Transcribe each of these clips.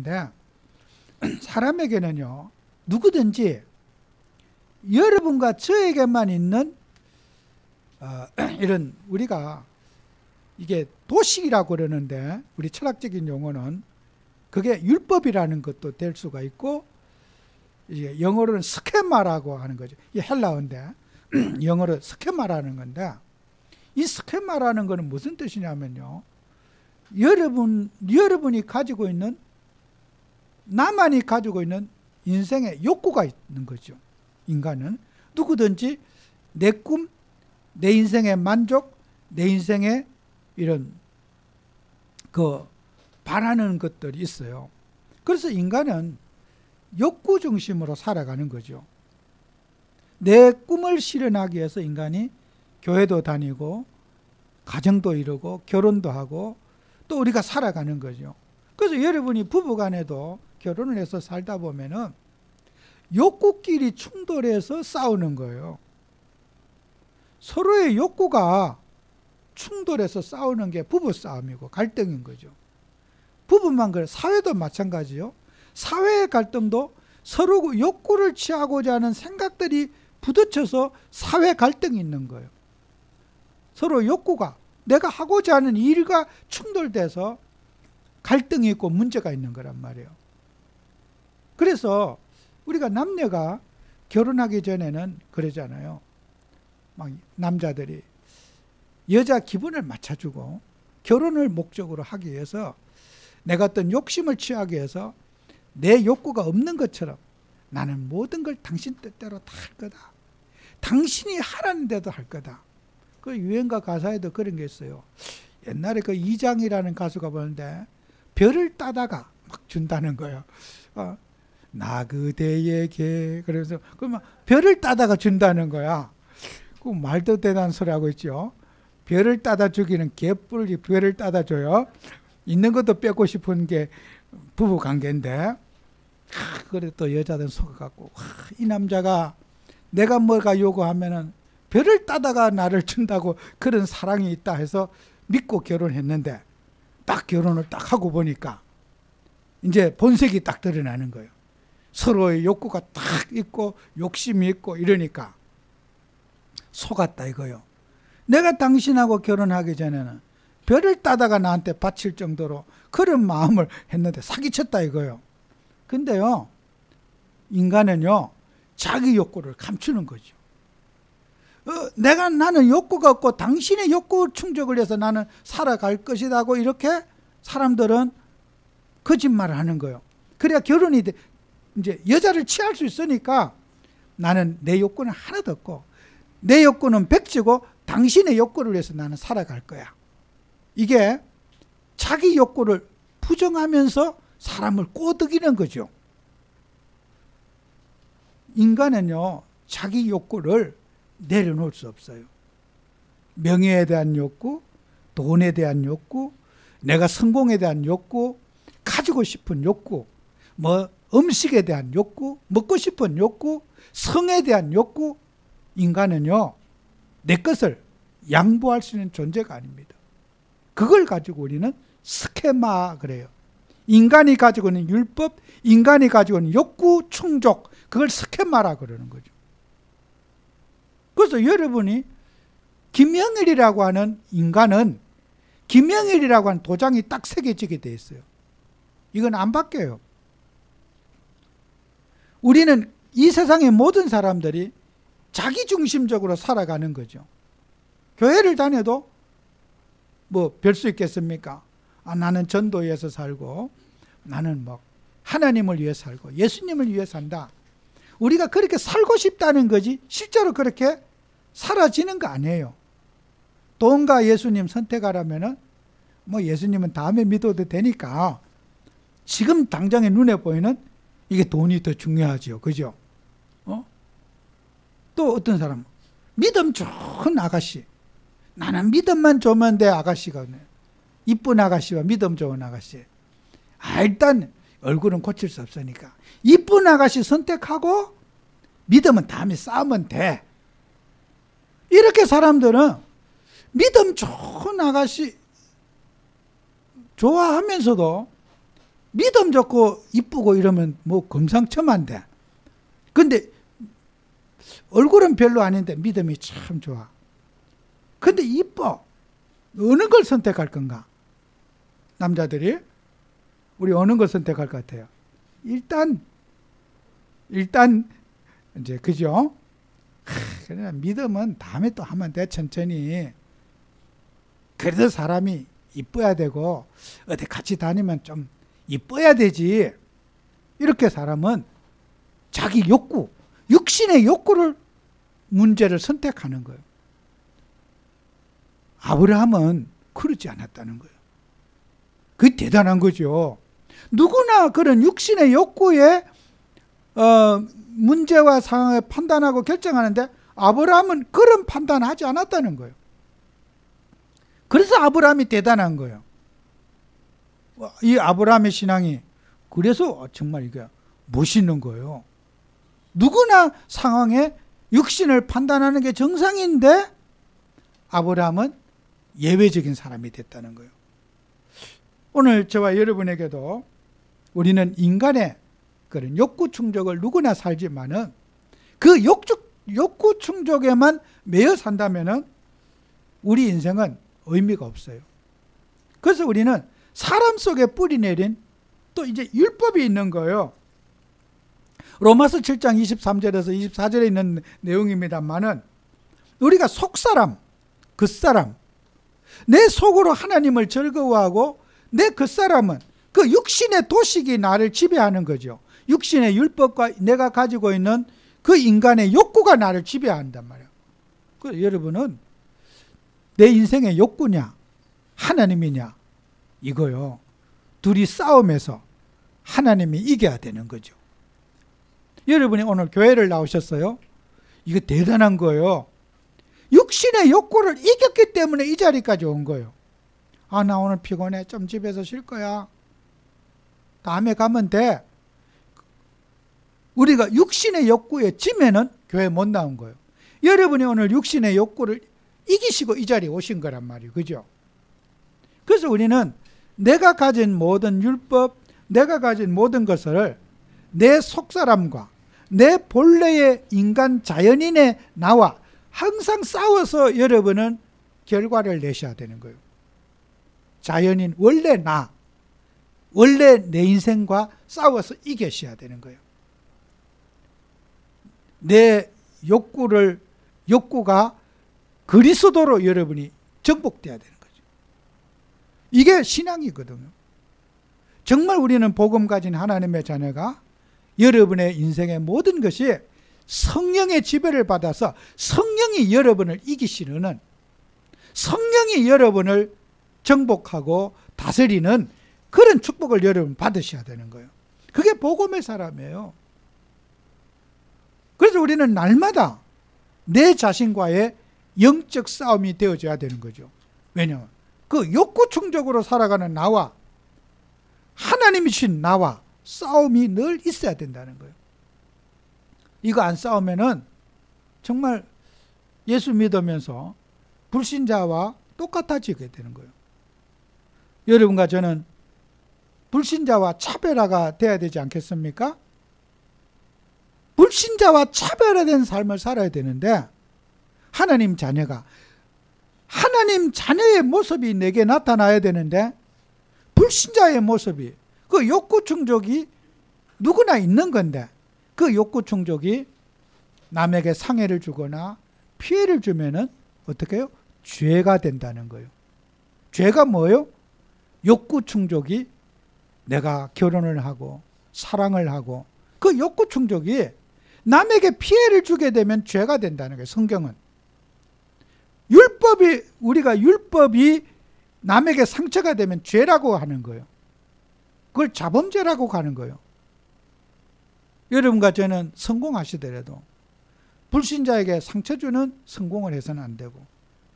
그러는데 사람에게는요, 누구든지 여러분과 저에게만 있는 이런, 우리가 이게 도식이라고 그러는데 우리 철학적인 용어는 그게 율법이라는 것도 될 수가 있고, 이게 영어로는 스케마라고 하는 거죠. 이 헬라어인데 영어로 스케마라는 건데, 이 스케마라는 거는 무슨 뜻이냐면요, 여러분이 가지고 있는, 나만이 가지고 있는 인생의 욕구가 있는 거죠. 인간은 누구든지 내 꿈, 내 인생의 만족, 내 인생의 이런 바라는 것들이 있어요. 그래서 인간은 욕구 중심으로 살아가는 거죠. 내 꿈을 실현하기 위해서 인간이 교회도 다니고 가정도 이루고 결혼도 하고 또 우리가 살아가는 거죠. 그래서 여러분이 부부간에도 결혼을 해서 살다 보면은 욕구끼리 충돌해서 싸우는 거예요. 서로의 욕구가 충돌해서 싸우는 게 부부싸움이고 갈등인 거죠. 부부만 그래, 사회도 마찬가지요. 사회의 갈등도 서로 욕구를 취하고자 하는 생각들이 부딪혀서 사회 갈등이 있는 거예요. 서로 욕구가, 내가 하고자 하는 일과 충돌돼서 갈등이 있고 문제가 있는 거란 말이에요. 그래서 우리가 남녀가 결혼하기 전에는 그러잖아요. 막 남자들이 여자 기분을 맞춰주고 결혼을 목적으로 하기 위해서 내가 어떤 욕심을 취하기 위해서 내 욕구가 없는 것처럼 나는 모든 걸 당신 뜻대로 다 할 거다. 당신이 하라는 대로 할 거다. 그 유행가 가사에도 그런 게 있어요. 옛날에 그 이장이라는 가수가 보는데 별을 따다가 막 준다는 거예요. 나 그대에게, 그래서 그러면 별을 따다가 준다는 거야. 그 말도 대단한 소리 하고 있죠. 별을 따다 주기는 개뿔이 별을 따다 줘요. 있는 것도 뺏고 싶은 게 부부 관계인데, 그래 또 여자들은 속아갖고, 이 남자가 내가 뭐가 요구하면은 별을 따다가 나를 준다고 그런 사랑이 있다 해서 믿고 결혼했는데, 딱 결혼을 딱 하고 보니까 이제 본색이 딱 드러나는 거예요. 서로의 욕구가 딱 있고 욕심이 있고 이러니까 속았다 이거요. 내가 당신하고 결혼하기 전에는 별을 따다가 나한테 바칠 정도로 그런 마음을 했는데 사기쳤다 이거요. 근데요, 인간은요, 자기 욕구를 감추는 거죠. 나는 욕구가 없고 당신의 욕구 충족을 위해서 나는 살아갈 것이라고 이렇게 사람들은 거짓말을 하는 거예요. 그래야 결혼이 이제 여자를 취할 수 있으니까 나는 내 욕구는 하나도 없고 내 욕구는 백지고 당신의 욕구를 위해서 나는 살아갈 거야. 이게 자기 욕구를 부정하면서 사람을 꼬드기는 거죠. 인간은요, 자기 욕구를 내려놓을 수 없어요. 명예에 대한 욕구, 돈에 대한 욕구, 내가 성공에 대한 욕구, 가지고 싶은 욕구, 음식에 대한 욕구, 먹고 싶은 욕구, 성에 대한 욕구, 인간은요, 내 것을 양보할 수 있는 존재가 아닙니다. 그걸 가지고 우리는 스케마 그래요. 인간이 가지고 있는 율법, 인간이 가지고 있는 욕구 충족, 그걸 스케마라 그러는 거죠. 그래서 여러분이 김영일이라고 하는 인간은 김영일이라고 하는 도장이 딱 새겨지게 돼 있어요. 이건 안 바뀌어요. 우리는 이 세상의 모든 사람들이 자기중심적으로 살아가는 거죠. 교회를 다녀도 별 수 있겠습니까? 나는 전도에 위해서 살고 나는 하나님을 위해 살고 예수님을 위해 산다. 우리가 그렇게 살고 싶다는 거지 실제로 그렇게 사라지는 거 아니에요. 돈과 예수님 선택하라면은 예수님은 다음에 믿어도 되니까 지금 당장에 눈에 보이는 이게 돈이 더 중요하죠. 그죠? 또 어떤 사람 믿음 좋은 아가씨, 나는 믿음만 좋으면 돼. 아가씨가 이쁜 아가씨와 믿음 좋은 아가씨, 일단 얼굴은 고칠 수 없으니까 이쁜 아가씨 선택하고 믿음은 다음에 싸우면 돼. 이렇게 사람들은 믿음 좋은 아가씨 좋아하면서도 믿음 좋고 이쁘고 이러면 뭐 금상첨화인데, 근데 얼굴은 별로 아닌데 믿음이 참 좋아. 근데 이뻐. 어느 걸 선택할 건가? 남자들이 우리 어느 걸 선택할 것 같아요? 일단 이제 그죠? 그러나 믿음은 다음에 또 하면 돼. 천천히. 그래도 사람이 이뻐야 되고 어디 같이 다니면 좀 이뻐야 되지. 이렇게 사람은 자기 욕구, 육신의 욕구를 문제를 선택하는 거예요. 아브라함은 그렇지 않았다는 거예요. 그게 대단한 거죠. 누구나 그런 육신의 욕구에 문제와 상황을 판단하고 결정하는데 아브라함은 그런 판단을 하지 않았다는 거예요. 그래서 아브라함이 대단한 거예요. 이 아브라함의 신앙이 그래서 정말 이게 멋있는 거예요. 누구나 상황에 육신을 판단하는 게 정상인데 아브라함은 예외적인 사람이 됐다는 거예요. 오늘 저와 여러분에게도 우리는 인간의 그런 욕구 충족을 누구나 살지만은 그 욕구 충족에만 매여 산다면은 우리 인생은 의미가 없어요. 그래서 우리는 사람 속에 뿌리 내린 또 이제 율법이 있는 거예요. 로마서 7장 23절에서 24절에 있는 내용입니다만은 우리가 속사람, 겉사람, 내 속으로 하나님을 즐거워하고 내 겉사람은 그 육신의 도식이 나를 지배하는 거죠. 육신의 율법과 내가 가지고 있는 그 인간의 욕구가 나를 지배한단 말이에요. 그래서 여러분은 내 인생의 욕구냐 하나님이냐 이거요. 둘이 싸움에서 하나님이 이겨야 되는 거죠. 여러분이 오늘 교회를 나오셨어요. 이거 대단한 거예요. 육신의 욕구를 이겼기 때문에 이 자리까지 온 거예요. 아, 나 오늘 피곤해. 좀 집에서 쉴 거야. 다음에 가면 돼. 우리가 육신의 욕구에 지면은 교회 못 나온 거예요. 여러분이 오늘 육신의 욕구를 이기시고 이 자리에 오신 거란 말이에요. 그죠? 그래서 우리는 내가 가진 모든 율법, 내가 가진 모든 것을 내 속사람과 내 본래의 인간 자연인의 나와 항상 싸워서 여러분은 결과를 내셔야 되는 거예요. 자연인, 원래 나, 원래 내 인생과 싸워서 이겨셔야 되는 거예요. 내 욕구가 그리스도로 여러분이 정복돼야 되는 거죠. 이게 신앙이거든요. 정말 우리는 복음 가진 하나님의 자녀가 여러분의 인생의 모든 것이 성령의 지배를 받아서 성령이 여러분을 이기시는, 성령이 여러분을 정복하고 다스리는 그런 축복을 여러분 받으셔야 되는 거예요. 그게 복음의 사람이에요. 그래서 우리는 날마다 내 자신과의 영적 싸움이 되어져야 되는 거죠. 왜냐하면 그 욕구 충족으로 살아가는 나와 하나님이신 나와 싸움이 늘 있어야 된다는 거예요. 이거 안 싸우면은 정말 예수 믿으면서 불신자와 똑같아지게 되는 거예요. 여러분과 저는 불신자와 차별화가 돼야 되지 않겠습니까? 불신자와 차별화된 삶을 살아야 되는데 하나님 자녀가 하나님 자녀의 모습이 내게 나타나야 되는데 불신자의 모습이, 그 욕구 충족이 누구나 있는 건데 그 욕구 충족이 남에게 상해를 주거나 피해를 주면은 어떻게 해요? 죄가 된다는 거예요. 죄가 뭐예요? 욕구 충족이 내가 결혼을 하고 사랑을 하고 그 욕구 충족이 남에게 피해를 주게 되면 죄가 된다는 거예요. 성경은. 우리가 율법이 남에게 상처가 되면 죄라고 하는 거예요. 그걸 자범죄라고 하는 거예요. 여러분과 저는 성공하시더라도 불신자에게 상처 주는 성공을 해서는 안 되고,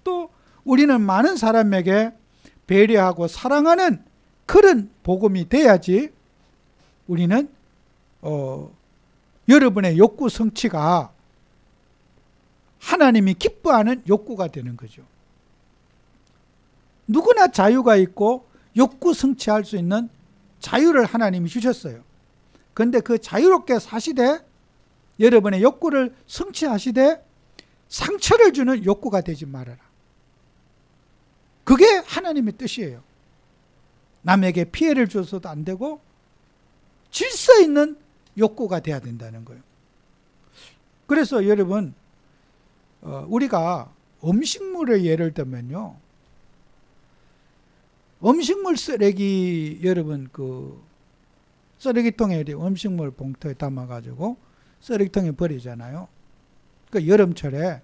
또 우리는 많은 사람에게 배려하고 사랑하는 그런 복음이 돼야지 우리는 여러분의 욕구 성취가 하나님이 기뻐하는 욕구가 되는 거죠. 누구나 자유가 있고 욕구 성취할 수 있는 자유를 하나님이 주셨어요. 그런데 그 자유롭게 사시되 여러분의 욕구를 성취하시되 상처를 주는 욕구가 되지 말아라. 그게 하나님의 뜻이에요. 남에게 피해를 줘서도 안 되고 질서 있는 욕구가 돼야 된다는 거예요. 그래서 여러분 우리가 음식물의 예를 들면요, 음식물 쓰레기 여러분 그 쓰레기통에 음식물 봉투에 담아가지고 쓰레기통에 버리잖아요. 그 여름철에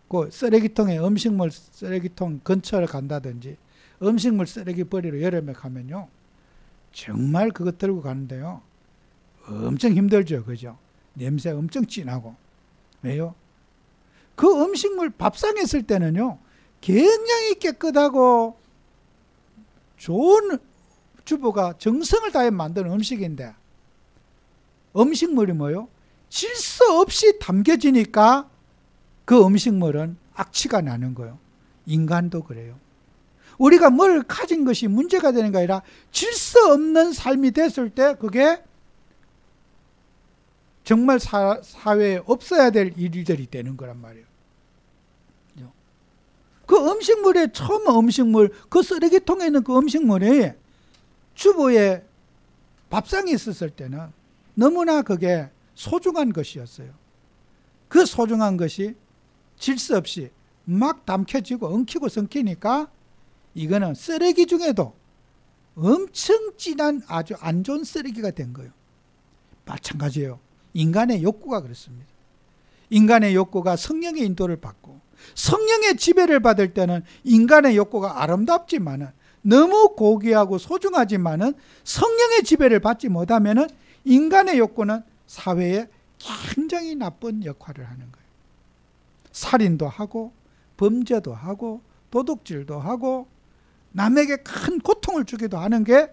그 쓰레기통에 음식물 쓰레기통 근처를 간다든지 음식물 쓰레기 버리러 여름에 가면요, 정말 그거 들고 가는데요, 엄청 힘들죠, 그죠? 냄새 엄청 진하고. 왜요? 그 음식물 밥상에 있을 때는요, 굉장히 깨끗하고 좋은 주부가 정성을 다해 만든 음식인데, 음식물이 뭐요? 질서 없이 담겨지니까 그 음식물은 악취가 나는 거예요. 인간도 그래요. 우리가 뭘 가진 것이 문제가 되는 게 아니라 질서 없는 삶이 됐을 때 그게 정말 사회에 없어야 될 일들이 되는 거란 말이에요. 그 음식물에 처음 음식물, 그 쓰레기통에 있는 그 음식물이 주부의 밥상에 있었을 때는 너무나 그게 소중한 것이었어요. 그 소중한 것이 질서 없이 막 담켜지고 엉키고 성키니까 이거는 쓰레기 중에도 엄청 진한 아주 안 좋은 쓰레기가 된 거예요. 마찬가지예요. 인간의 욕구가 그렇습니다. 인간의 욕구가 성령의 인도를 받고 성령의 지배를 받을 때는 인간의 욕구가 아름답지만은 너무 고귀하고 소중하지만은 성령의 지배를 받지 못하면은 인간의 욕구는 사회에 굉장히 나쁜 역할을 하는 거예요. 살인도 하고 범죄도 하고 도둑질도 하고 남에게 큰 고통을 주기도 하는 게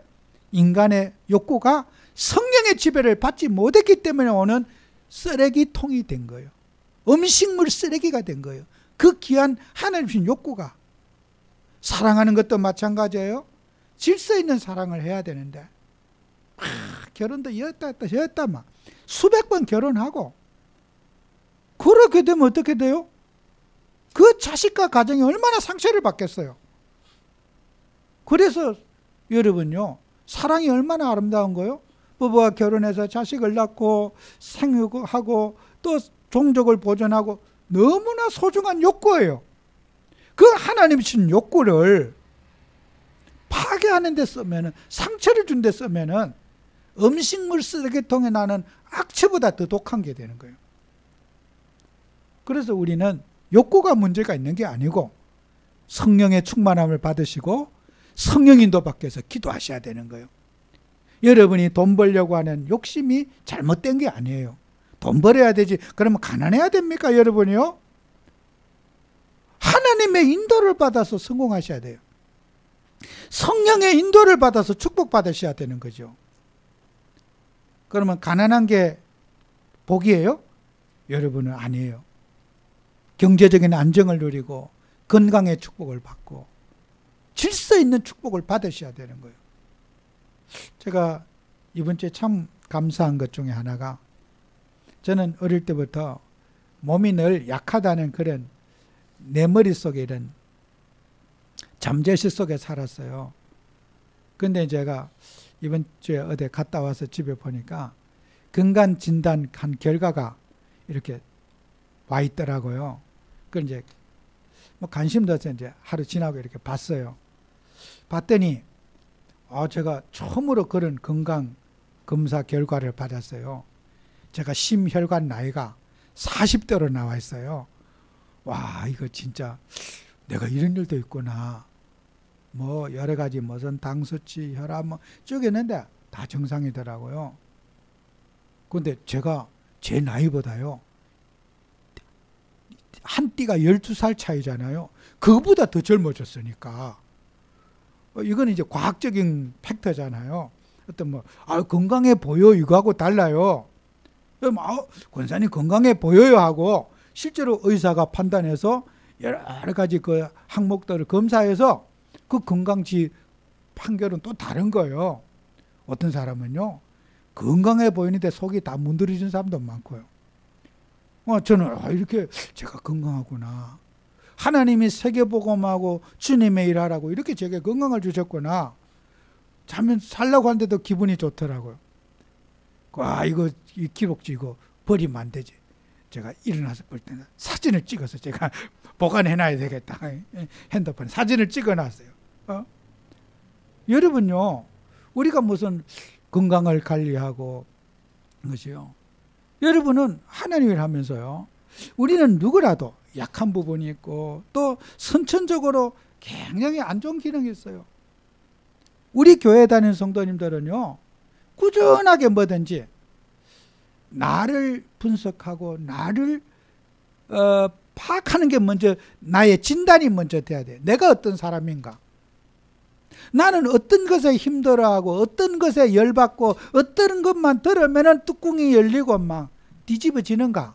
인간의 욕구가 성령의 지배를 받지 못했기 때문에 오는 쓰레기통이 된 거예요. 음식물 쓰레기가 된 거예요. 그 귀한 하나님 주신 욕구가. 사랑하는 것도 마찬가지예요. 질서 있는 사랑을 해야 되는데 결혼도 여였다 했다 저였다 막 수백 번 결혼하고 그렇게 되면 어떻게 돼요? 그 자식과 가정이 얼마나 상처를 받겠어요. 그래서 여러분요, 사랑이 얼마나 아름다운 거요? 부부가 결혼해서 자식을 낳고 생육하고 또 종족을 보존하고 너무나 소중한 욕구예요. 그 하나님이 주신 욕구를 파괴하는 데 쓰면은, 상처를 준 데 쓰면은 음식물 쓰레기통에 나는 악취보다 더 독한 게 되는 거예요. 그래서 우리는 욕구가 문제가 있는 게 아니고 성령의 충만함을 받으시고 성령 인도 받기 위해서 기도하셔야 되는 거예요. 여러분이 돈 벌려고 하는 욕심이 잘못된 게 아니에요. 돈 벌어야 되지. 그러면 가난해야 됩니까, 여러분이요? 하나님의 인도를 받아서 성공하셔야 돼요. 성령의 인도를 받아서 축복받으셔야 되는 거죠. 그러면 가난한 게 복이에요? 여러분은 아니에요. 경제적인 안정을 누리고 건강의 축복을 받고 질서 있는 축복을 받으셔야 되는 거예요. 제가 이번 주에 참 감사한 것 중에 하나가, 저는 어릴 때부터 몸이 늘 약하다는 그런 내 머릿속에 이런 잠재시 속에 살았어요. 근데 제가 이번 주에 어디 갔다 와서 집에 보니까 건강 진단한 결과가 이렇게 와 있더라고요. 그 이제 뭐 관심도 없어서 이제 하루 지나고 이렇게 봤어요. 봤더니 제가 처음으로 그런 건강 검사 결과를 받았어요. 제가 심혈관 나이가 40대로 나와 있어요. 와, 이거 진짜 내가 이런 일도 있구나. 뭐 여러 가지 무슨 당 수치, 혈압 뭐 쭉 있는데 다 정상이더라고요. 근데 제가 제 나이보다요, 한 띠가 12살 차이잖아요. 그거보다 더 젊어졌으니까. 이건 이제 과학적인 팩터잖아요. 어떤 뭐, 건강해 보여 이거하고 달라요. 권사님 건강해 보여요 하고 실제로 의사가 판단해서 여러 가지 그 항목들을 검사해서 그 건강치 판결은 또 다른 거예요. 어떤 사람은요, 건강해 보이는데 속이 다 문드러진 사람도 많고요. 저는 이렇게 제가 건강하구나. 하나님이 세계복음하고 주님의 일하라고 이렇게 제게 건강을 주셨구나. 자면 살라고 하는데도 기분이 좋더라고요. 이거 이 기록지 이거 버리면 안 되지. 제가 일어나서 볼 때는 사진을 찍어서 제가 보관해놔야 되겠다. 핸드폰에 사진을 찍어놨어요. 여러분요, 우리가 무슨 건강을 관리하고 것이요. 여러분은 하나님을 하면서요, 우리는 누구라도 약한 부분이 있고 또 선천적으로 굉장히 안 좋은 기능이 있어요. 우리 교회 다니는 성도님들은요, 꾸준하게 뭐든지 나를 분석하고 나를 파악하는 게 먼저, 나의 진단이 먼저 돼야 돼. 내가 어떤 사람인가? 나는 어떤 것에 힘들어하고 어떤 것에 열받고 어떤 것만 들으면 뚜껑이 열리고 막 뒤집어지는가?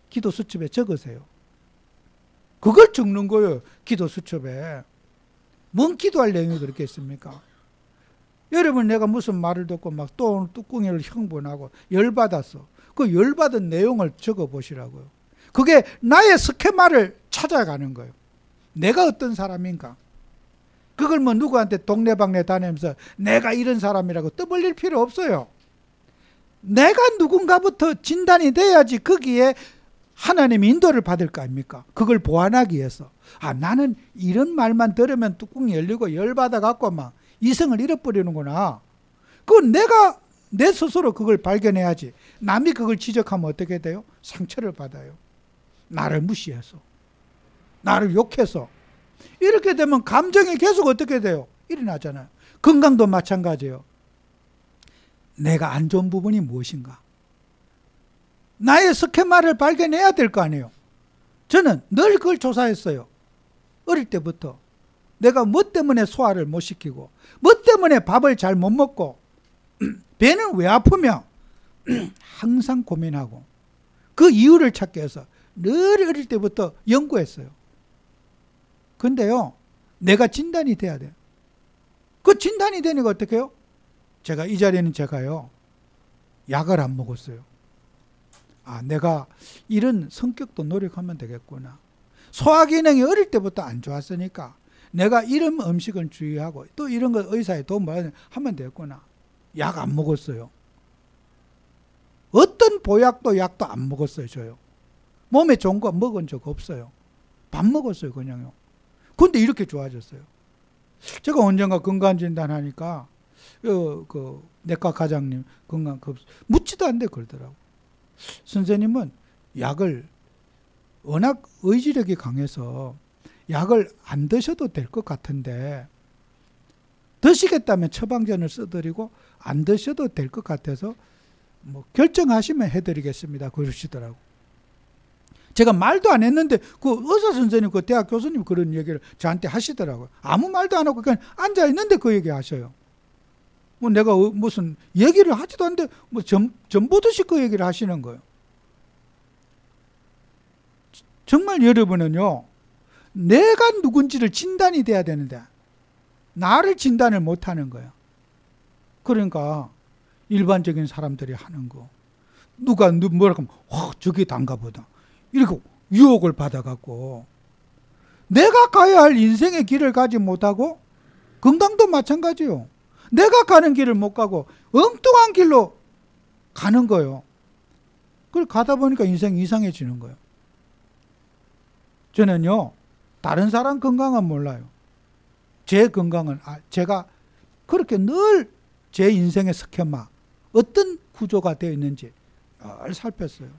기도 수첩에 적으세요. 그걸 적는 거예요. 기도 수첩에. 뭔 기도할 내용이 그렇게 있습니까? 여러분, 내가 무슨 말을 듣고 막 또 뚜껑이를 흥분하고 열받았어. 그 열받은 내용을 적어보시라고요. 그게 나의 스케마를 찾아가는 거예요. 내가 어떤 사람인가? 그걸 뭐 누구한테 동네방네 다니면서 내가 이런 사람이라고 떠벌릴 필요 없어요. 내가 누군가부터 진단이 돼야지 거기에 하나님의 인도를 받을 거 아닙니까? 그걸 보완하기 위해서. 나는 이런 말만 들으면 뚜껑이 열리고 열받아 갖고 막 이성을 잃어버리는구나. 그건 내가 내 스스로 그걸 발견해야지. 남이 그걸 지적하면 어떻게 돼요? 상처를 받아요. 나를 무시해서, 나를 욕해서. 이렇게 되면 감정이 계속 어떻게 돼요? 일어나잖아요. 건강도 마찬가지예요. 내가 안 좋은 부분이 무엇인가? 나의 스케마를 발견해야 될 거 아니에요. 저는 늘 그걸 조사했어요. 어릴 때부터. 내가 뭐 때문에 소화를 못 시키고, 뭐 때문에 밥을 잘 못 먹고, 배는 왜 아프며, 항상 고민하고, 그 이유를 찾기 위해서 늘 어릴 때부터 연구했어요. 근데요, 내가 진단이 돼야 돼요. 그 진단이 되니까 어떻게 해요? 제가 이 자리에는 제가요, 약을 안 먹었어요. 내가 이런 성격도 노력하면 되겠구나. 소화 기능이 어릴 때부터 안 좋았으니까 내가 이런 음식을 주의하고 또 이런 거 의사의 도움을 하면 되겠구나. 약 안 먹었어요. 어떤 보약도 약도 안 먹었어요, 저요. 몸에 좋은 거 먹은 적 없어요. 밥 먹었어요, 그냥요. 근데 이렇게 좋아졌어요. 제가 언젠가 건강진단 하니까 그 내과 과장님 건강급 묻지도 않는데 그러더라고. 선생님은 약을 워낙 의지력이 강해서 약을 안 드셔도 될 것 같은데 드시겠다면 처방전을 써드리고 안 드셔도 될 것 같아서 뭐 결정하시면 해드리겠습니다. 그러시더라고. 제가 말도 안 했는데 그 의사 선생님, 그 대학 교수님 그런 얘기를 저한테 하시더라고요. 아무 말도 안 하고 그냥 앉아 있는데 그 얘기 하셔요. 뭐 내가 무슨 얘기를 하지도 않는데 뭐 전 보듯이 그 얘기를 하시는 거예요. 정말 여러분은요, 내가 누군지를 진단이 돼야 되는데 나를 진단을 못하는 거예요. 그러니까 일반적인 사람들이 하는 거, 누가 뭐라고 하면 저게 단가 보다 이렇게 유혹을 받아갖고 내가 가야 할 인생의 길을 가지 못하고, 건강도 마찬가지요. 내가 가는 길을 못 가고 엉뚱한 길로 가는 거예요. 그걸 가다 보니까 인생이 이상해지는 거예요. 저는요, 다른 사람 건강은 몰라요. 제 건강은 제가 그렇게 늘 제 인생의 스케마, 어떤 구조가 되어 있는지 늘 살폈어요.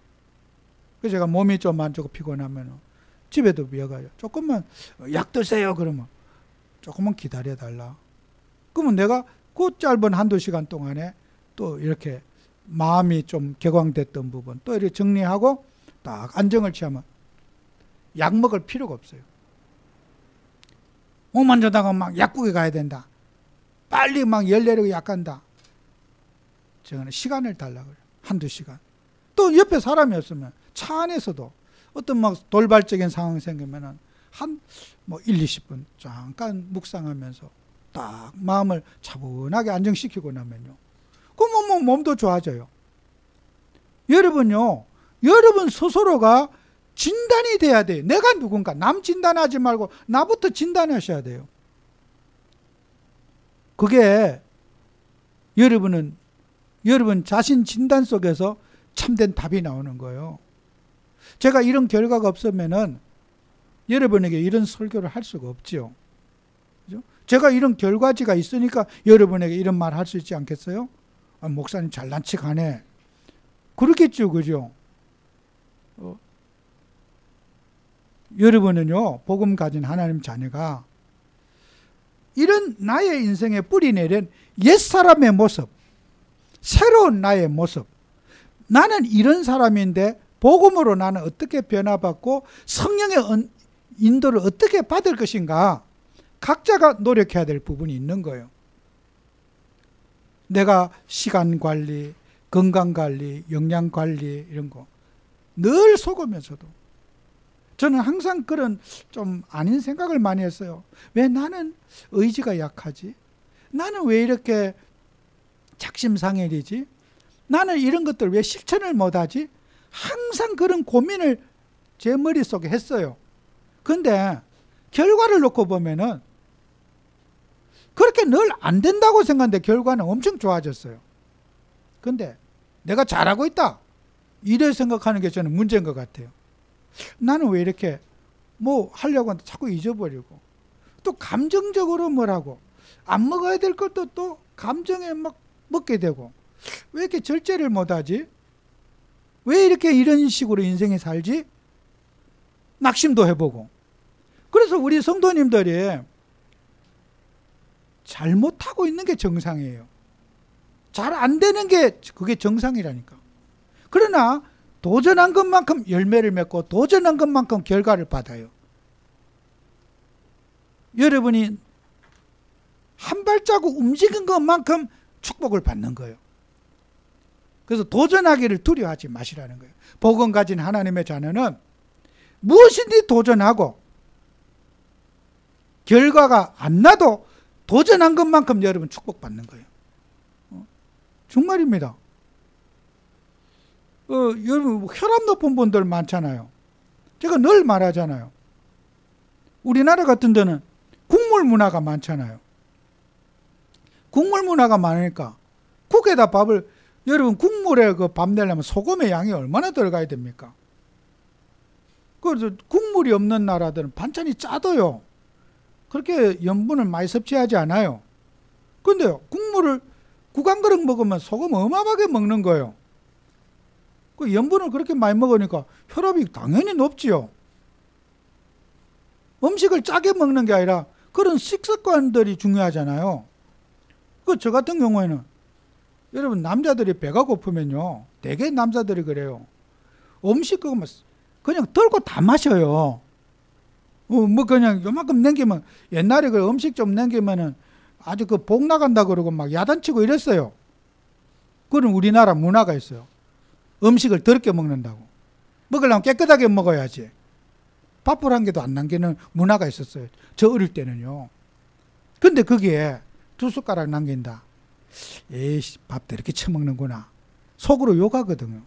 그래서 제가 몸이 좀 안 좋고 피곤하면 집에도 미어가요. 조금만 약 드세요. 그러면 조금만 기다려달라. 그러면 내가 그 짧은 한두 시간 동안에 또 이렇게 마음이 좀 격앙됐던 부분 또 이렇게 정리하고 딱 안정을 취하면 약 먹을 필요가 없어요. 몸 안 좋다가 막 약국에 가야 된다. 빨리 막 열 내리고 약 간다. 저는 시간을 달라고 그래요. 한두 시간. 또 옆에 사람이 없으면 차 안에서도 어떤 막 돌발적인 상황이 생기면은 한 1, 20분 잠깐 묵상하면서 딱 마음을 차분하게 안정시키고 나면요. 그럼 몸도 좋아져요. 여러분요. 여러분 스스로가 진단이 돼야 돼요. 내가 누군가. 남 진단하지 말고 나부터 진단하셔야 돼요. 그게 여러분 자신 진단 속에서 참된 답이 나오는 거예요. 제가 이런 결과가 없으면은 여러분에게 이런 설교를 할 수가 없지요. 그죠? 제가 이런 결과지가 있으니까 여러분에게 이런 말 할 수 있지 않겠어요? 아, 목사님 잘난 척하네. 그렇겠죠. 그죠? 여러분은요, 복음 가진 하나님 자녀가 이런 나의 인생에 뿌리 내린 옛사람의 모습, 새로운 나의 모습, 나는 이런 사람인데 복음으로 나는 어떻게 변화받고 성령의 인도를 어떻게 받을 것인가, 각자가 노력해야 될 부분이 있는 거예요. 내가 시간 관리, 건강 관리, 영양 관리 이런 거 늘 속으면서도 저는 항상 그런 좀 아닌 생각을 많이 했어요. 왜 나는 의지가 약하지? 나는 왜 이렇게 작심삼일이지? 나는 이런 것들 왜 실천을 못하지? 항상 그런 고민을 제 머릿속에 했어요. 근데 결과를 놓고 보면은 그렇게 늘 안 된다고 생각하는데 결과는 엄청 좋아졌어요. 근데 내가 잘하고 있다, 이래 생각하는 게 저는 문제인 것 같아요. 나는 왜 이렇게 뭐 하려고 하는데 자꾸 잊어버리고, 또 감정적으로 뭐라고 안 먹어야 될 것도 또 감정에 막 먹게 되고, 왜 이렇게 절제를 못하지? 왜 이렇게 이런 식으로 인생에 살지? 낙심도 해보고. 그래서 우리 성도님들이 잘못하고 있는 게 정상이에요. 잘 안 되는 게 그게 정상이라니까. 그러나 도전한 것만큼 열매를 맺고 도전한 것만큼 결과를 받아요. 여러분이 한 발자국 움직인 것만큼 축복을 받는 거예요. 그래서 도전하기를 두려워하지 마시라는 거예요. 복음 가진 하나님의 자녀는 무엇이든지 도전하고 결과가 안 나도 도전한 것만큼 여러분 축복받는 거예요. 정말입니다. 여러분 혈압 높은 분들 많잖아요. 제가 늘 말하잖아요. 우리나라 같은 데는 국물 문화가 많잖아요. 국물 문화가 많으니까 국에다 밥을, 여러분 국물에 그 밥 내려면 소금의 양이 얼마나 들어가야 됩니까? 그래서 국물이 없는 나라들은 반찬이 짜도요. 그렇게 염분을 많이 섭취하지 않아요. 근데요, 국물을 국 한 그릇 먹으면 소금 어마어마하게 먹는 거예요. 그 염분을 그렇게 많이 먹으니까 혈압이 당연히 높지요. 음식을 짜게 먹는 게 아니라 그런 식습관들이 중요하잖아요. 저 같은 경우에는 여러분 남자들이 배가 고프면요, 대개 남자들이 그래요. 음식 그냥 들고 다 마셔요. 뭐 그냥 요만큼 남기면, 옛날에 그 음식 좀 남기면은 아주 그 복 나간다 그러고 막 야단치고 이랬어요. 그런 우리나라 문화가 있어요. 음식을 더럽게 먹는다고. 먹으려면 깨끗하게 먹어야지. 밥을 한 개도 안 남기는 문화가 있었어요. 저 어릴 때는요. 근데 거기에 2숟가락 남긴다. 에이씨, 밥도 이렇게 처먹는구나. 속으로 욕하거든요.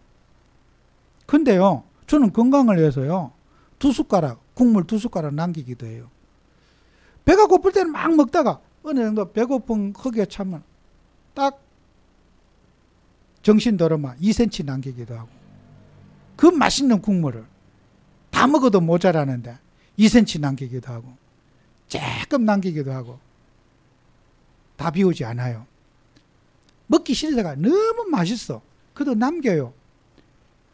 근데요, 저는 건강을 위해서요, 2숟가락, 국물 2숟가락 남기기도 해요. 배가 고플 때는 막 먹다가 어느 정도 배고픈 허기에 차면 딱 정신 들어만 2cm 남기기도 하고, 그 맛있는 국물을 다 먹어도 모자라는데 2cm 남기기도 하고, 조금 남기기도 하고, 다 비우지 않아요. 먹기 싫다가 너무 맛있어. 그래도 남겨요.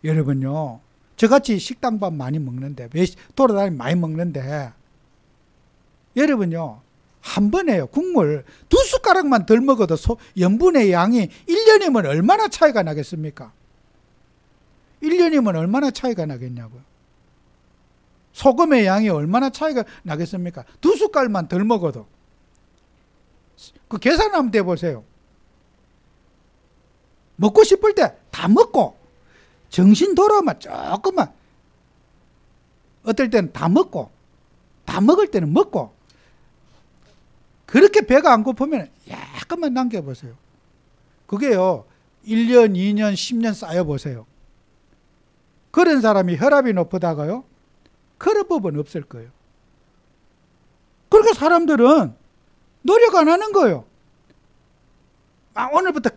여러분요, 저같이 식당밥 많이 먹는데, 돌아다니면 많이 먹는데, 여러분요, 한 번에요, 국물 2숟가락만 덜 먹어도 염분의 양이 1년이면 얼마나 차이가 나겠습니까? 1년이면 얼마나 차이가 나겠냐고요. 소금의 양이 얼마나 차이가 나겠습니까? 2숟갈만 덜 먹어도. 그 계산 한번 해보세요. 먹고 싶을 때 다 먹고, 정신 돌아오면 조금만, 어떨 때는 다 먹고, 다 먹을 때는 먹고, 그렇게 배가 안 고프면 약간만 남겨보세요. 그게요, 1년, 2년, 10년 쌓여보세요. 그런 사람이 혈압이 높다가요, 그런 법은 없을 거예요. 그러니까 사람들은 노력 안 하는 거예요. 오늘부터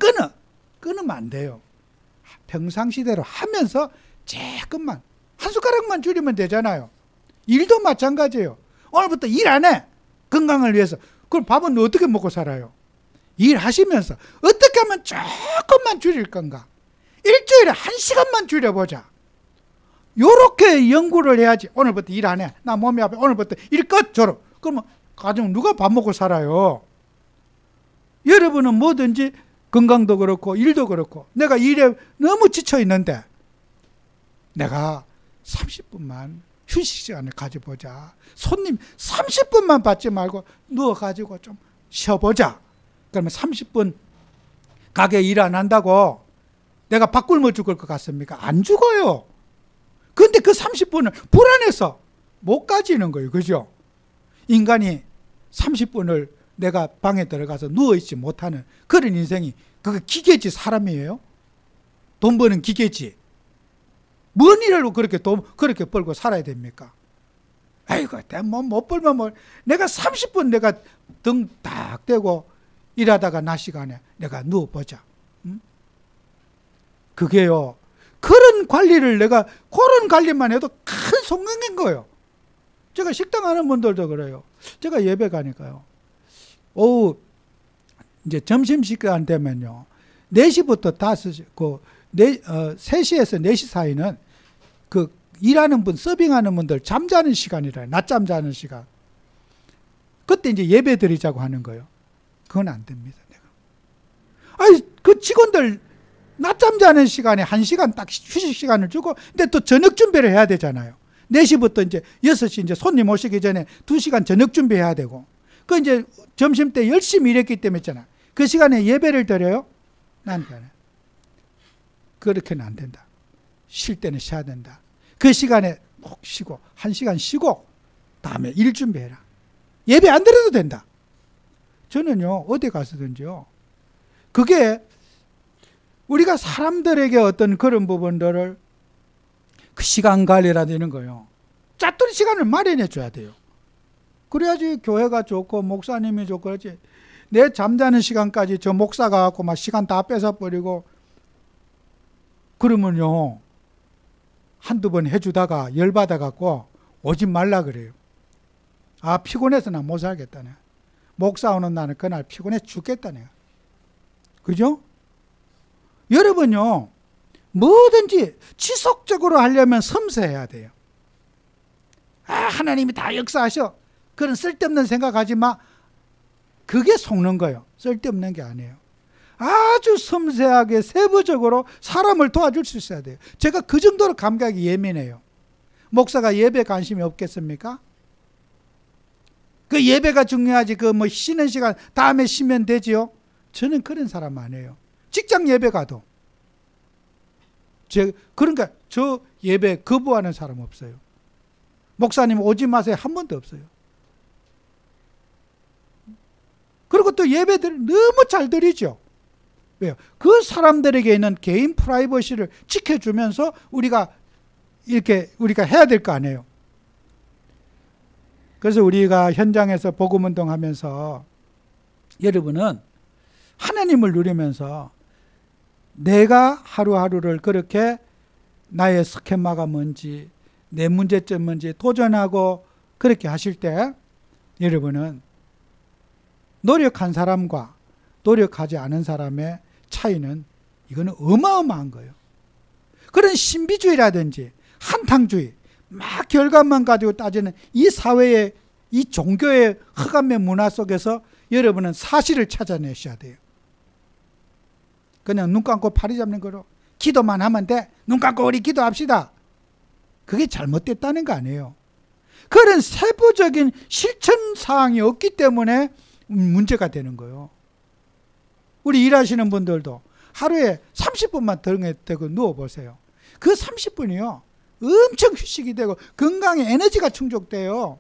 끊으면 안 돼요. 평상시대로 하면서 조금만, 한 숟가락만 줄이면 되잖아요. 일도 마찬가지예요. 오늘부터 일 안 해. 건강을 위해서. 그럼 밥은 어떻게 먹고 살아요? 일하시면서 어떻게 하면 조금만 줄일 건가? 일주일에 1시간만 줄여보자. 요렇게 연구를 해야지. 오늘부터 일 안 해. 나 몸이 아파. 오늘부터 일 끝. 졸업. 그러면 가정 누가 밥 먹고 살아요? 여러분은 뭐든지 건강도 그렇고 일도 그렇고 내가 일에 너무 지쳐 있는데 내가 30분만 휴식 시간을 가져보자. 손님 30분만 받지 말고 누워가지고 좀 쉬어보자. 그러면 30분 가게 일 안 한다고 내가 밥 굶어 죽을 것 같습니까? 안 죽어요. 근데 그 30분을 불안해서 못 가지는 거예요. 그죠? 인간이 30분을 내가 방에 들어가서 누워있지 못하는 그런 인생이, 그게 기계지 사람이에요? 돈 버는 기계지. 뭔 일을 그렇게 벌고 살아야 됩니까? 아이고, 못 벌면 뭐, 내가 30분 내가 등 딱 대고 일하다가 낮 시간에 내가 누워보자. 응? 그게요, 그런 관리를 내가, 그런 관리만 해도 큰 성공인 거예요. 제가 식당 하는 분들도 그래요. 제가 예배 가니까요. 오후, 이제 점심시간 되면요. 4시부터 5시, 3시에서 4시 사이는 그 일하는 분, 서빙하는 분들 잠자는 시간이라요. 낮잠 자는 시간. 그때 이제 예배 드리자고 하는 거예요. 그건 안 됩니다, 내가. 아니, 그 직원들 낮잠 자는 시간에 1시간 딱 휴식 시간을 주고, 근데 또 저녁 준비를 해야 되잖아요. 4시부터 이제 6시 이제 손님 오시기 전에 2시간 저녁 준비해야 되고, 그 이제 점심 때 열심히 일했기 때문에 있잖아. 그 시간에 예배를 드려요? 난 그래. 그렇게는 안 된다. 쉴 때는 쉬어야 된다. 그 시간에 꼭 쉬고 1시간 쉬고 다음에 일 준비해라. 예배 안 드려도 된다. 저는요, 어디 가서든지요, 그게 우리가 사람들에게 어떤 그런 부분들을 그 시간 관리라도 이런 거요, 짜투리 시간을 마련해 줘야 돼요. 그래야지 교회가 좋고 목사님이 좋고 그러지. 내 잠자는 시간까지 저 목사가 갖고 막 시간 다 뺏어버리고 그러면요, 한두 번 해주다가 열받아갖고 오지 말라 그래요. 아, 피곤해서 나 못 살겠다네. 목사 오는 날은 그날 피곤해 죽겠다네. 그죠? 여러분요, 뭐든지 지속적으로 하려면 섬세해야 돼요. 아, 하나님이 다 역사하셔. 그런 쓸데없는 생각하지 마. 그게 속는 거예요. 쓸데없는 게 아니에요. 아주 섬세하게 세부적으로 사람을 도와줄 수 있어야 돼요. 제가 그 정도로 감각이 예민해요. 목사가 예배 관심이 없겠습니까? 그 예배가 중요하지, 그 뭐 쉬는 시간 다음에 쉬면 되지요? 저는 그런 사람 아니에요. 직장 예배 가도. 그러니까 저 예배 거부하는 사람 없어요. 목사님 오지 마세요. 한 번도 없어요. 그리고 또 예배들 너무 잘 드리죠. 왜요? 그 사람들에게 있는 개인 프라이버시를 지켜주면서 우리가 해야 될 거 아니에요. 그래서 우리가 현장에서 복음운동 하면서 여러분은 하나님을 누리면서 내가 하루하루를 그렇게 나의 스케마가 뭔지, 내 문제점 뭔지 도전하고 그렇게 하실 때 여러분은 노력한 사람과 노력하지 않은 사람의 차이는 이거는 어마어마한 거예요. 그런 신비주의라든지 한탕주의, 막 결과만 가지고 따지는 이 사회의, 이 종교의 흑암의 문화 속에서 여러분은 사실을 찾아내셔야 돼요. 그냥 눈 감고 파리 잡는 거로 기도만 하면 돼. 눈 감고 우리 기도합시다. 그게 잘못됐다는 거 아니에요. 그런 세부적인 실천 사항이 없기 때문에 문제가 되는 거예요. 우리 일하시는 분들도 하루에 30분만 등에 대고 누워보세요. 그 30분이요. 엄청 휴식이 되고 건강에 에너지가 충족돼요.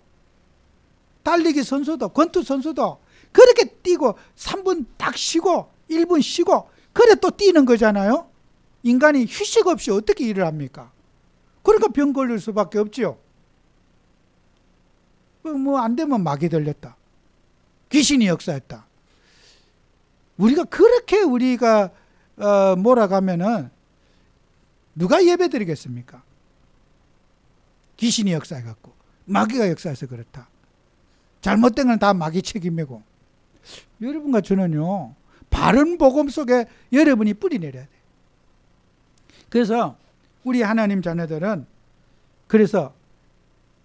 달리기 선수도, 권투 선수도 그렇게 뛰고 3분 딱 쉬고 1분 쉬고 그래 또 뛰는 거잖아요. 인간이 휴식 없이 어떻게 일을 합니까? 그러니까 병 걸릴 수밖에 없지요. 뭐 안 되면 마귀 들렸다. 귀신이 역사했다. 우리가 그렇게 몰아가면은 누가 예배 드리겠습니까? 귀신이 역사해갖고 마귀가 역사해서 그렇다. 잘못된 건 다 마귀 책임이고. 여러분과 저는요, 바른 복음 속에 여러분이 뿌리 내려야 돼요. 그래서 우리 하나님 자녀들은, 그래서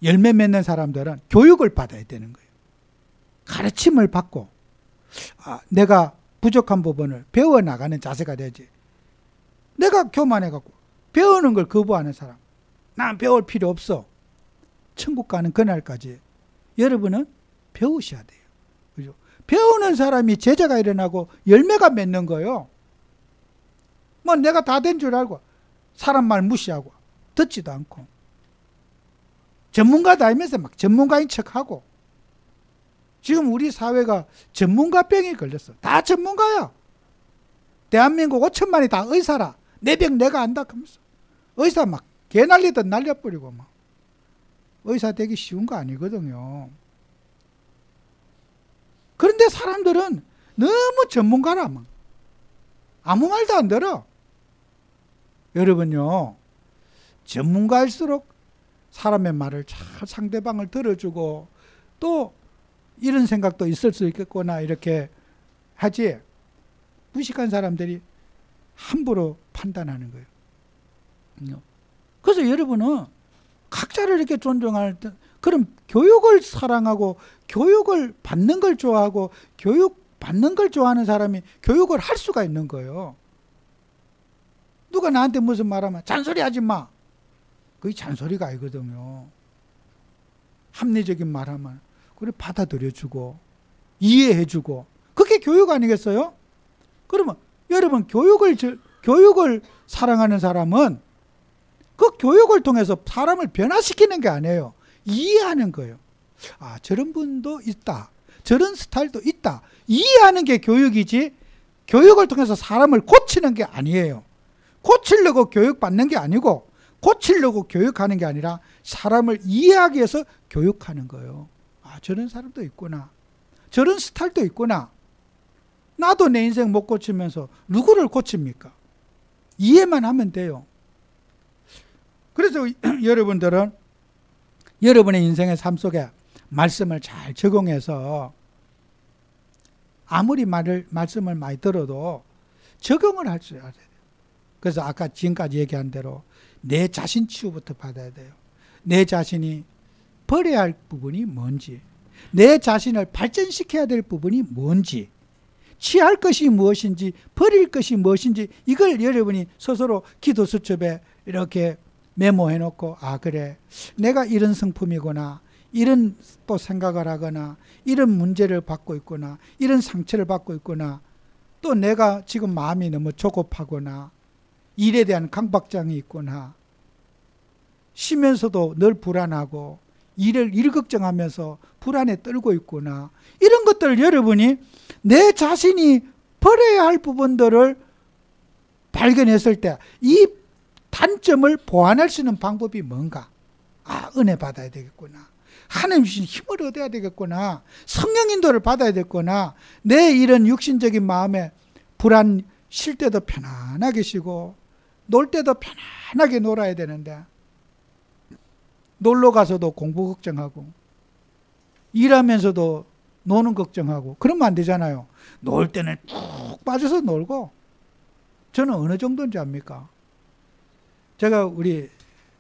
열매 맺는 사람들은 교육을 받아야 되는 거예요. 가르침을 받고 내가 부족한 부분을 배워나가는 자세가 되지. 내가 교만해갖고 배우는 걸 거부하는 사람, 난 배울 필요 없어. 천국 가는 그날까지 여러분은 배우셔야 돼요. 그죠? 배우는 사람이 제자가 일어나고 열매가 맺는 거예요. 뭐 내가 다 된 줄 알고 사람 말 무시하고 듣지도 않고 전문가다 하면서 막 전문가인 척하고. 지금 우리 사회가 전문가병이 걸렸어. 다 전문가야. 대한민국 5천만이 다 의사라. 내 병 내가 안다 하면서 의사 막 개난리듯 날려버리고 막. 의사 되기 쉬운 거 아니거든요. 그런데 사람들은 너무 전문가라 막. 아무 말도 안 들어. 여러분요, 전문가일수록 사람의 말을 잘 상대방을 들어주고 또 이런 생각도 있을 수 있겠구나 이렇게 하지, 무식한 사람들이 함부로 판단하는 거예요. 그래서 여러분은 각자를 이렇게 존중할 때, 그럼 교육을 사랑하고 교육을 받는 걸 좋아하고 교육 받는 걸 좋아하는 사람이 교육을 할 수가 있는 거예요. 누가 나한테 무슨 말하면 잔소리 하지 마. 그게 잔소리가 아니거든요. 합리적인 말하면 그래 받아들여주고 이해해주고, 그게 교육 아니겠어요? 그러면 여러분, 교육을 사랑하는 사람은 그 교육을 통해서 사람을 변화시키는 게 아니에요. 이해하는 거예요. 아, 저런 분도 있다. 저런 스타일도 있다. 이해하는 게 교육이지, 교육을 통해서 사람을 고치는 게 아니에요. 고치려고 교육받는 게 아니고 고치려고 교육하는 게 아니라 사람을 이해하기 위해서 교육하는 거예요. 아, 저런 사람도 있구나. 저런 스타일도 있구나. 나도 내 인생 못 고치면서 누구를 고칩니까? 이해만 하면 돼요. 그래서 여러분들은 여러분의 인생의 삶 속에 말씀을 잘 적용해서 아무리 말씀을 많이 들어도 적용을 할 수 있어야 돼요. 그래서 아까 지금까지 얘기한 대로 내 자신 치유부터 받아야 돼요. 내 자신이 버려야 할 부분이 뭔지, 내 자신을 발전시켜야 될 부분이 뭔지, 취할 것이 무엇인지 버릴 것이 무엇인지, 이걸 여러분이 스스로 기도 수첩에 이렇게 메모해 놓고, 아 그래, 내가 이런 성품이구나, 이런 또 생각을 하거나 이런 문제를 받고 있구나, 이런 상처를 받고 있구나, 또 내가 지금 마음이 너무 조급하거나 일에 대한 강박장이 있구나, 쉬면서도 늘 불안하고 일 걱정하면서 불안에 떨고 있구나, 이런 것들 여러분이 내 자신이 버려야 할 부분들을 발견했을 때 이 단점을 보완할 수 있는 방법이 뭔가? 아, 은혜 받아야 되겠구나, 하나님 주신 힘을 얻어야 되겠구나, 성령 인도를 받아야 되겠구나, 내 이런 육신적인 마음에 불안, 쉴 때도 편안하게 쉬고 놀 때도 편안하게 놀아야 되는데 놀러 가서도 공부 걱정하고 일하면서도 노는 걱정하고 그러면 안 되잖아요. 놀 때는 푹 빠져서 놀고. 저는 어느 정도인지 압니까? 제가 우리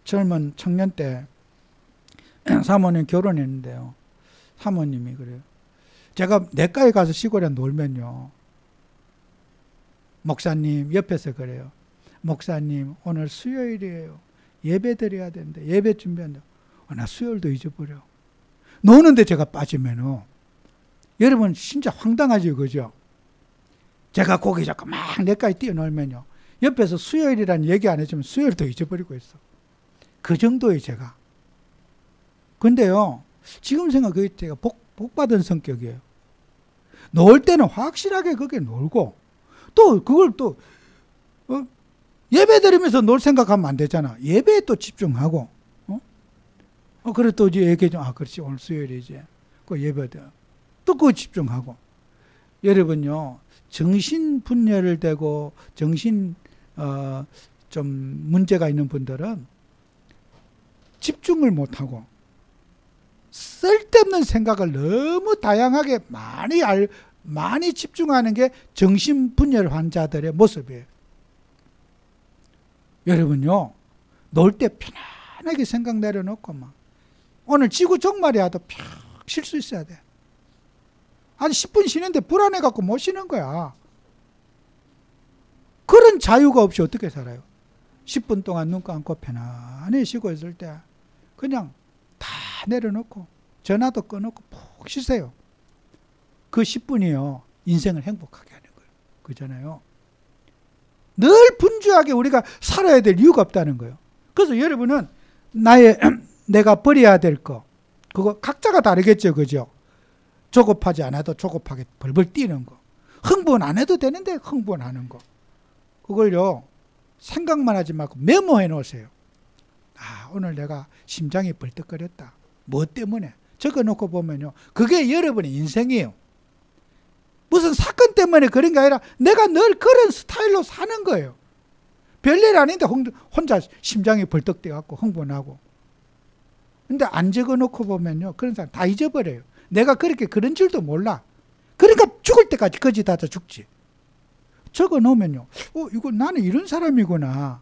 젊은 청년 때 사모님 결혼했는데요, 사모님이 그래요. 제가 내과에 가서 시골에 놀면요, 목사님 옆에서 그래요. 목사님 오늘 수요일이에요. 예배 드려야 되는데 예배 준비한다. 나 수요일도 잊어버려. 노는데 제가 빠지면은 여러분 진짜 황당하죠, 그죠? 제가 고기 잡고 막 내까지 뛰어놀면요, 옆에서 수요일이라는 얘기 안 해주면 수요일도 잊어버리고 있어. 그 정도예요, 제가. 근데요, 지금 생각해 제가 복 받은 성격이에요. 놀 때는 확실하게 그게 놀고, 또 그걸 또 예배 드리면서 놀 생각하면 안 되잖아. 예배에 또 집중하고, 그래 또 이제 얘기 좀, 그렇지, 오늘 수요일이지. 그 예배도 또 그거 집중하고. 여러분요, 정신 분열을 되고 정신 좀 문제가 있는 분들은 집중을 못하고 쓸데없는 생각을 너무 다양하게 많이 집중하는 게 정신분열 환자들의 모습이에요. 여러분요, 놀 때 편안하게 생각 내려놓고 막 오늘 지구 종말이라도 푹 쉴 수 있어야 돼. 한 10분 쉬는데 불안해갖고 못 쉬는 거야. 그런 자유가 없이 어떻게 살아요? 10분 동안 눈 감고 편안히 쉬고 있을 때 그냥 다 내려놓고 전화도 꺼놓고 푹 쉬세요. 그 10분이요, 인생을 행복하게 하는 거예요. 그잖아요. 늘 분주하게 우리가 살아야 될 이유가 없다는 거예요. 그래서 여러분은 내가 버려야 될 거, 그거 각자가 다르겠죠. 그죠? 조급하지 않아도 조급하게 벌벌 뛰는 거. 흥분 안 해도 되는데 흥분하는 거. 그걸요, 생각만 하지 말고 메모해 놓으세요. 오늘 내가 심장이 벌떡거렸다. 뭐 때문에? 적어 놓고 보면요, 그게 여러분의 인생이에요. 무슨 사건 때문에 그런 게 아니라 내가 늘 그런 스타일로 사는 거예요. 별일 아닌데 혼자 심장이 벌떡 뛰어갖고 흥분하고. 근데 안 적어 놓고 보면요, 그런 사람 다 잊어버려요. 내가 그렇게 그런 줄도 몰라. 그러니까 죽을 때까지 거짓하다 죽지. 적어 놓으면요, 이거 나는 이런 사람이구나.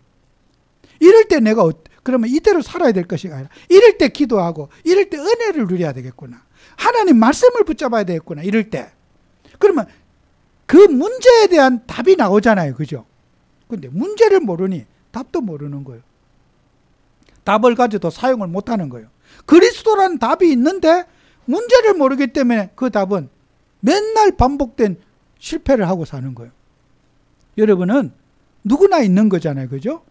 이럴 때 내가 그러면 이대로 살아야 될 것이 아니라 이럴 때 기도하고 이럴 때 은혜를 누려야 되겠구나. 하나님 말씀을 붙잡아야 되겠구나. 이럴 때. 그러면 그 문제에 대한 답이 나오잖아요. 그죠? 근데 문제를 모르니 답도 모르는 거예요. 답을 가져도 사용을 못하는 거예요. 그리스도라는 답이 있는데 문제를 모르기 때문에 그 답은 맨날 반복된 실패를 하고 사는 거예요. 여러분은 누구나 있는 거잖아요. 그죠?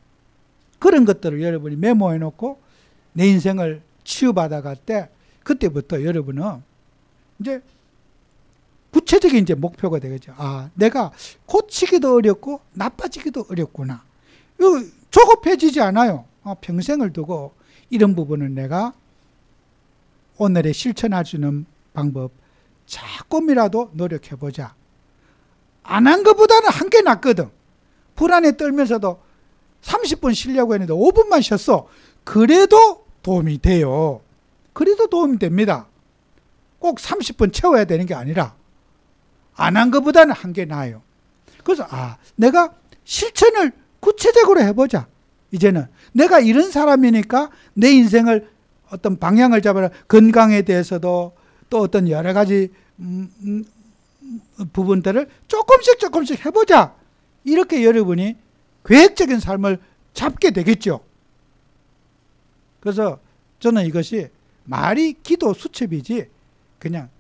그런 것들을 여러분이 메모해 놓고 내 인생을 치유받아갈 때 그때부터 여러분은 이제 구체적인 이제 목표가 되겠죠. 내가 고치기도 어렵고 나빠지기도 어렵구나. 이거 조급해지지 않아요. 평생을 두고 이런 부분은 내가 오늘에 실천할 수 있는 방법 조금이라도 노력해보자. 안 한 것보다는 한 게 낫거든. 불안에 떨면서도 30분 쉬려고 했는데 5분만 쉬었어. 그래도 도움이 돼요. 그래도 도움이 됩니다. 꼭 30분 채워야 되는 게 아니라 안 한 것보다는 한 게 나아요. 그래서 내가 실천을 구체적으로 해보자. 이제는 내가 이런 사람이니까 내 인생을 어떤 방향을 잡아라. 건강에 대해서도 또 어떤 여러 가지 부분들을 조금씩 해보자. 이렇게 여러분이 계획적인 삶을 잡게 되겠죠. 그래서 저는 이것이 말이 기도 수첩이지 그냥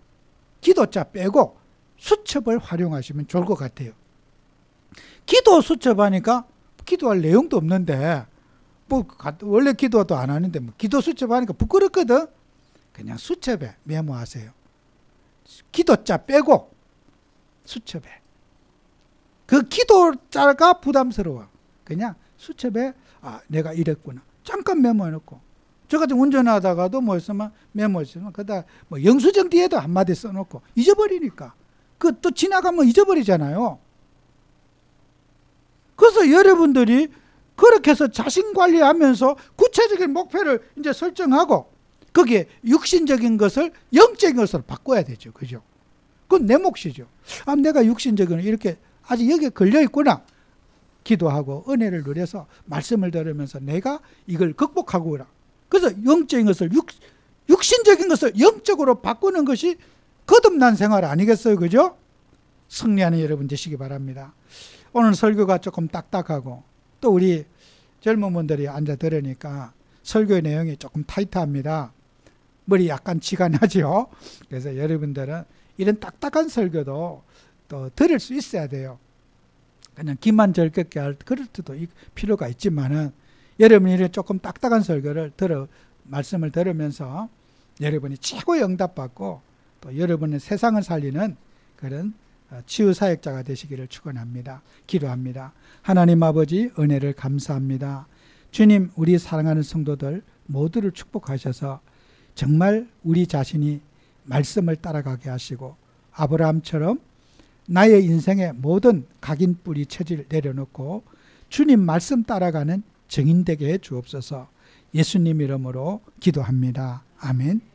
기도자 빼고 수첩을 활용하시면 좋을 것 같아요. 기도 수첩 하니까 기도할 내용도 없는데 원래 기도도 안 하는데 기도 수첩 하니까 부끄럽거든. 그냥 수첩에 메모하세요. 기도자 빼고 수첩에. 그 기도자가 부담스러워. 그냥 수첩에 내가 이랬구나. 잠깐 메모해놓고. 저같이 운전하다가도 뭐 있으면 메모했으면 그다 영수증 뒤에도 한마디 써놓고 잊어버리니까. 그 또 지나가면 잊어버리잖아요. 그래서 여러분들이 그렇게 해서 자신 관리하면서 구체적인 목표를 이제 설정하고 거기에 육신적인 것을 영적인 것으로 바꿔야 되죠. 그죠? 그건 내 몫이죠. 내가 육신적인 이렇게 아직 여기에 걸려 있구나. 기도하고 은혜를 누려서 말씀을 들으면서 내가 이걸 극복하고 오라. 그래서 영적인 것을 육신적인 것을 영적으로 바꾸는 것이 거듭난 생활 아니겠어요? 그죠? 승리하는 여러분 되시기 바랍니다. 오늘 설교가 조금 딱딱하고 또 우리 젊은 분들이 앉아 들으니까 설교의 내용이 조금 타이트합니다. 머리 약간 쥐가 나죠. 그래서 여러분들은 이런 딱딱한 설교도 또 들을 수 있어야 돼요. 그냥 귀만 즐겁게 할 그럴 때도 필요가 있지만은 여러분이 이런 조금 딱딱한 설교를 말씀을 들으면서 여러분이 최고의 응답받고 또 여러분의 세상을 살리는 그런 치유사역자가 되시기를 축원합니다. 기도합니다. 하나님 아버지 은혜를 감사합니다. 주님, 우리 사랑하는 성도들 모두를 축복하셔서 정말 우리 자신이 말씀을 따라가게 하시고 아브라함처럼 나의 인생의 모든 각인 뿌리 처지를 내려놓고 주님 말씀 따라가는 증인 되게 해 주옵소서. 예수님 이름으로 기도합니다. 아멘.